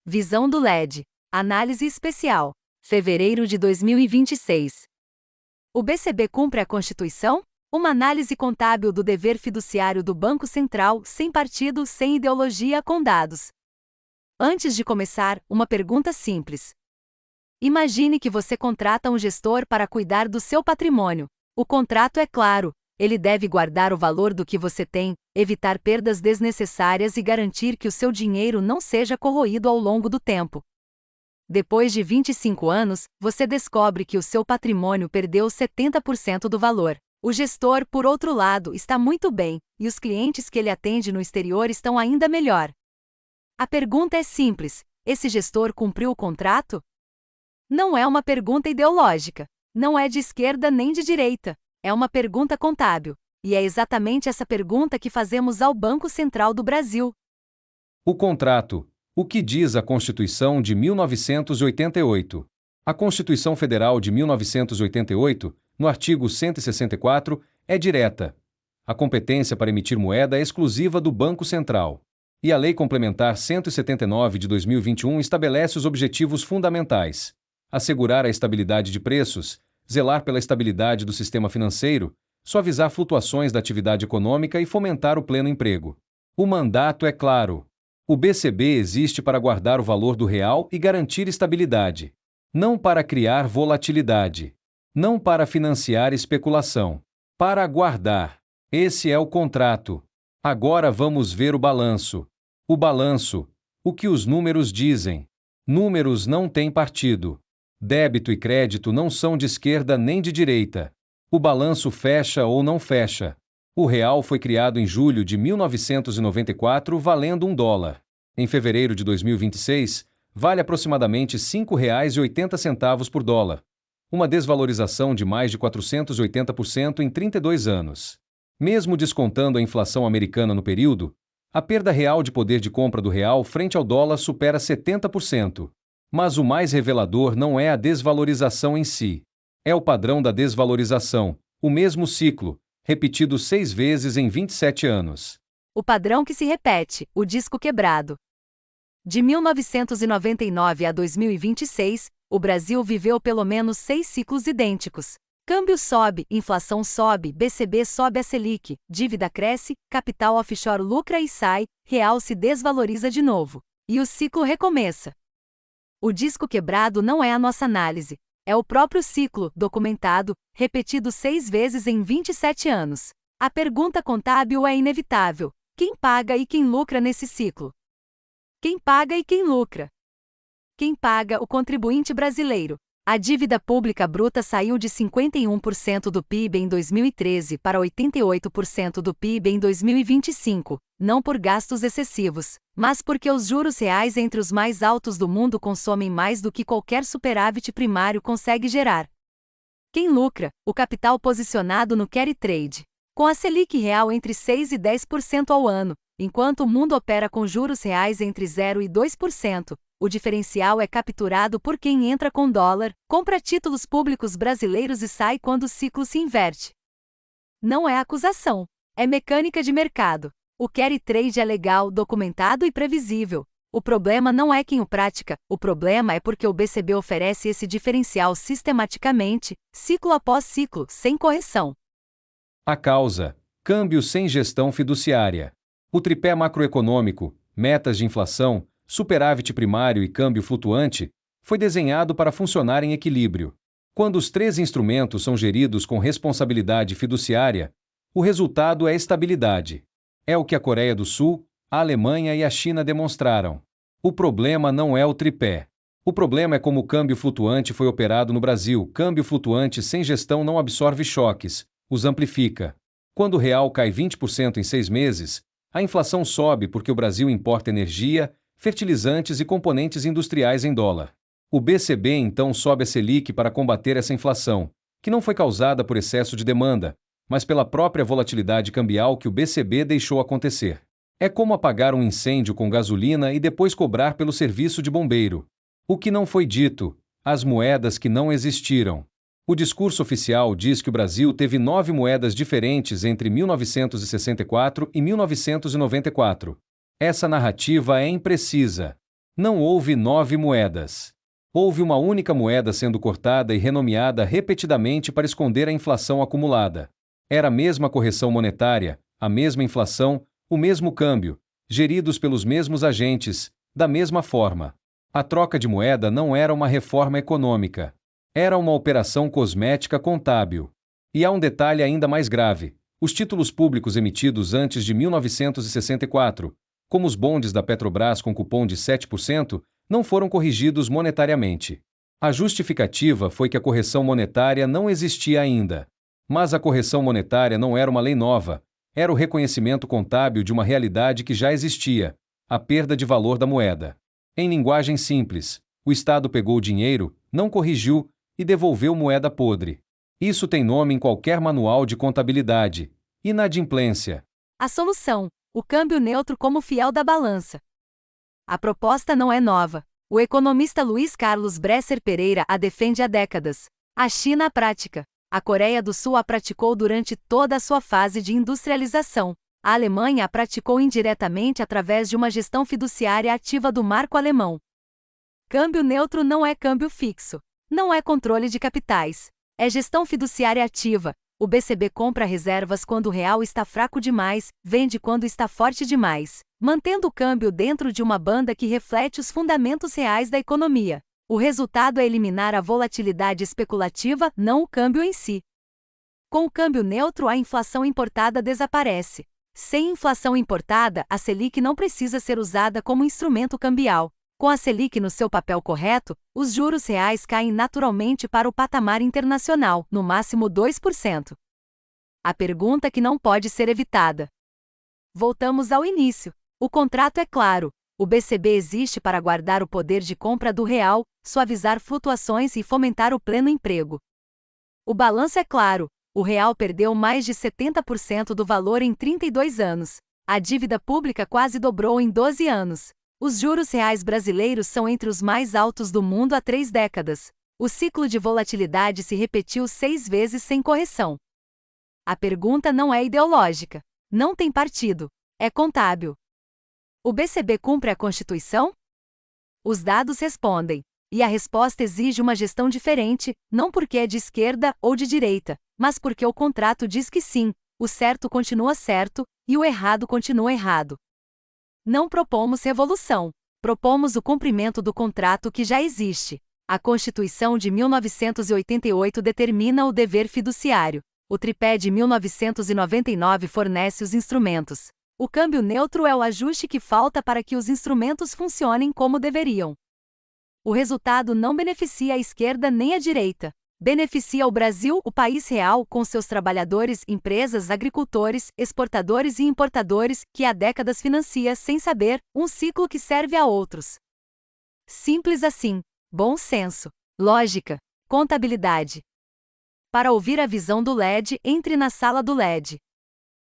Visão do LED. Análise especial. Fevereiro de 2026. O BCB cumpre a Constituição? Uma análise contábil do dever fiduciário do Banco Central, sem partido, sem ideologia, com dados. Antes de começar, uma pergunta simples. Imagine que você contrata um gestor para cuidar do seu patrimônio. O contrato é claro. Ele deve guardar o valor do que você tem, evitar perdas desnecessárias e garantir que o seu dinheiro não seja corroído ao longo do tempo. Depois de 25 anos, você descobre que o seu patrimônio perdeu 70% do valor. O gestor, por outro lado, está muito bem, e os clientes que ele atende no exterior estão ainda melhor. A pergunta é simples: esse gestor cumpriu o contrato? Não é uma pergunta ideológica. Não é de esquerda nem de direita. É uma pergunta contábil. E é exatamente essa pergunta que fazemos ao Banco Central do Brasil. O contrato. O que diz a Constituição de 1988? A Constituição Federal de 1988, no artigo 164, é direta. A competência para emitir moeda é exclusiva do Banco Central. E a Lei Complementar 179 de 2021 estabelece os objetivos fundamentais: assegurar a estabilidade de preços, zelar pela estabilidade do sistema financeiro, suavizar flutuações da atividade econômica e fomentar o pleno emprego. O mandato é claro. O BCB existe para guardar o valor do real e garantir estabilidade. Não para criar volatilidade. Não para financiar especulação. Para guardar. Esse é o contrato. Agora vamos ver o balanço. O balanço. O que os números dizem. Números não têm partido. Débito e crédito não são de esquerda nem de direita. O balanço fecha ou não fecha. O real foi criado em julho de 1994 valendo $1. Em fevereiro de 2026, vale aproximadamente R$ 5,80 por dólar. Uma desvalorização de mais de 480% em 32 anos. Mesmo descontando a inflação americana no período, a perda real de poder de compra do real frente ao dólar supera 70%. Mas o mais revelador não é a desvalorização em si. É o padrão da desvalorização, o mesmo ciclo, repetido 6 vezes em 27 anos. O padrão que se repete, o disco quebrado. De 1999 a 2026, o Brasil viveu pelo menos 6 ciclos idênticos. Câmbio sobe, inflação sobe, BCB sobe a Selic, dívida cresce, capital offshore lucra e sai, real se desvaloriza de novo. E o ciclo recomeça. O disco quebrado não é a nossa análise. É o próprio ciclo, documentado, repetido 6 vezes em 27 anos. A pergunta contábil é inevitável. Quem paga e quem lucra nesse ciclo? Quem paga e quem lucra? Quem paga? O contribuinte brasileiro. A dívida pública bruta saiu de 51% do PIB em 2013 para 88% do PIB em 2025, não por gastos excessivos, mas porque os juros reais entre os mais altos do mundo consomem mais do que qualquer superávit primário consegue gerar. Quem lucra? O capital posicionado no carry trade. Com a Selic real entre 6% e 10% ao ano, enquanto o mundo opera com juros reais entre 0% e 2%, o diferencial é capturado por quem entra com dólar, compra títulos públicos brasileiros e sai quando o ciclo se inverte. Não é acusação. É mecânica de mercado. O carry trade é legal, documentado e previsível. O problema não é quem o pratica, o problema é porque o BCB oferece esse diferencial sistematicamente, ciclo após ciclo, sem correção. A causa: câmbio sem gestão fiduciária. O tripé macroeconômico, metas de inflação, superávit primário e câmbio flutuante, foi desenhado para funcionar em equilíbrio. Quando os 3 instrumentos são geridos com responsabilidade fiduciária, o resultado é estabilidade. É o que a Coreia do Sul, a Alemanha e a China demonstraram. O problema não é o tripé. O problema é como o câmbio flutuante foi operado no Brasil. Câmbio flutuante sem gestão não absorve choques, os amplifica. Quando o real cai 20% em 6 meses, a inflação sobe porque o Brasil importa energia, fertilizantes e componentes industriais em dólar. O BCB então sobe a Selic para combater essa inflação, que não foi causada por excesso de demanda, mas pela própria volatilidade cambial que o BCB deixou acontecer. É como apagar um incêndio com gasolina e depois cobrar pelo serviço de bombeiro. O que não foi dito, as moedas que não existiram. O discurso oficial diz que o Brasil teve 9 moedas diferentes entre 1964 e 1994. Essa narrativa é imprecisa. Não houve 9 moedas. Houve uma única moeda sendo cortada e renomeada repetidamente para esconder a inflação acumulada. Era a mesma correção monetária, a mesma inflação, o mesmo câmbio, geridos pelos mesmos agentes, da mesma forma. A troca de moeda não era uma reforma econômica. Era uma operação cosmética contábil. E há um detalhe ainda mais grave: os títulos públicos emitidos antes de 1964, como os bondes da Petrobras com cupom de 7%, não foram corrigidos monetariamente. A justificativa foi que a correção monetária não existia ainda. Mas a correção monetária não era uma lei nova, era o reconhecimento contábil de uma realidade que já existia: a perda de valor da moeda. Em linguagem simples, o Estado pegou o dinheiro, não corrigiu e devolveu moeda podre. Isso tem nome em qualquer manual de contabilidade: inadimplência. A solução: o câmbio neutro como fiel da balança. A proposta não é nova. O economista Luiz Carlos Bresser Pereira a defende há décadas. A China a prática. A Coreia do Sul a praticou durante toda a sua fase de industrialização. A Alemanha a praticou indiretamente através de uma gestão fiduciária ativa do marco alemão. Câmbio neutro não é câmbio fixo. Não é controle de capitais. É gestão fiduciária ativa. O BCB compra reservas quando o real está fraco demais, vende quando está forte demais, mantendo o câmbio dentro de uma banda que reflete os fundamentos reais da economia. O resultado é eliminar a volatilidade especulativa, não o câmbio em si. Com o câmbio neutro, a inflação importada desaparece. Sem inflação importada, a Selic não precisa ser usada como instrumento cambial. Com a Selic no seu papel correto, os juros reais caem naturalmente para o patamar internacional, no máximo 2%. A pergunta que não pode ser evitada. Voltamos ao início. O contrato é claro. O BCB existe para guardar o poder de compra do real, suavizar flutuações e fomentar o pleno emprego. O balanço é claro. O real perdeu mais de 70% do valor em 32 anos. A dívida pública quase dobrou em 12 anos. Os juros reais brasileiros são entre os mais altos do mundo há 3 décadas. O ciclo de volatilidade se repetiu 6 vezes sem correção. A pergunta não é ideológica. Não tem partido. É contábil. O BCB cumpre a Constituição? Os dados respondem. E a resposta exige uma gestão diferente, não porque é de esquerda ou de direita, mas porque o contrato diz que sim, o certo continua certo e o errado continua errado. Não propomos revolução. Propomos o cumprimento do contrato que já existe. A Constituição de 1988 determina o dever fiduciário. O tripé de 1999 fornece os instrumentos. O câmbio neutro é o ajuste que falta para que os instrumentos funcionem como deveriam. O resultado não beneficia a esquerda nem a direita. Beneficia o Brasil, o país real, com seus trabalhadores, empresas, agricultores, exportadores e importadores, que há décadas financia, sem saber, um ciclo que serve a outros. Simples assim. Bom senso. Lógica. Contabilidade. Para ouvir a visão do LED, entre na sala do LED.